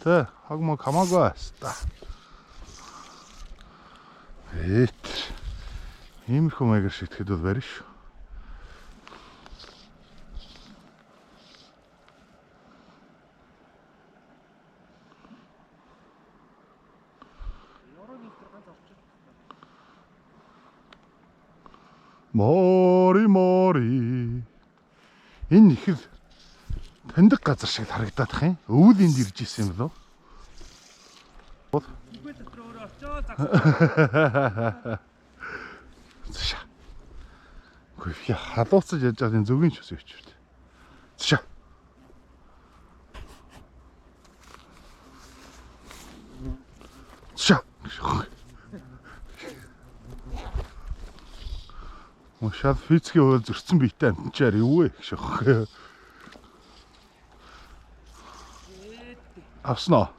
Тэ хаг маг хамаагүй аста. Иймэрхүү маягаар шитгэхэд бол барь шүү. Мори. Энэ их л таньдаг газар шиг харагдаад тах юм. Өвөл энд ирж исэн юм болов. Үгүй дотор өөрөө очоо загсаа. Зашаа. Гэхдээ халууцаж яж байгаа энэ зөвгийн ч ус өвчвэрт. Зашаа. Зашаа. Мушаад физикийн хууль зөрчсөн биетэй амтчаар юу вэ гэж аах. Авснаа.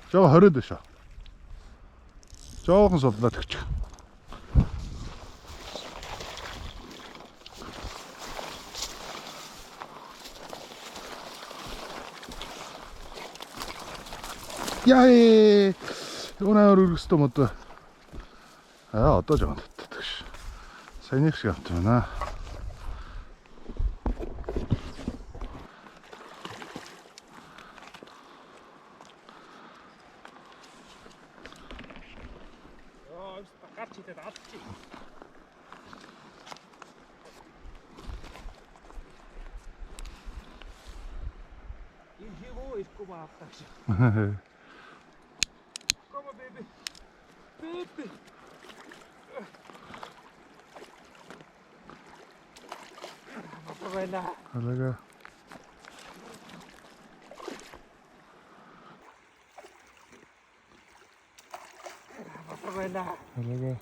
Жоо 20 дэшаа. Жоохон суллаад өгчих. Яа. Өнөөр өргөстөө мод. Одоо жоохон татдаг ш. Саяных шиг авт байна. Гарч идээд алдчих. Энэ хивөө ирэхгүй баатаа шиг. Come on baby. Baby. Правильно. Алага. Правильно. Алага.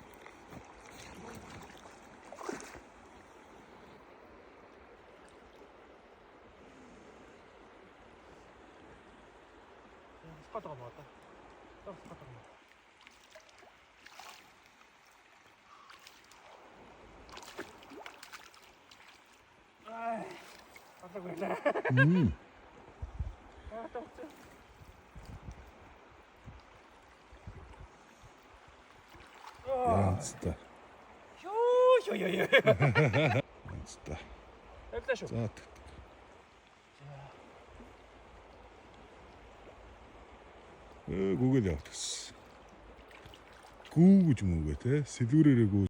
Спатага мота. Спатага. Ай. Правильно. Янцтай. Ёо. Янцтай. Явлаа шүү. За. Гүүгэл явах гэсэн. Гүү гэж мүүгээ те. Сэлүүрээрээ гүү.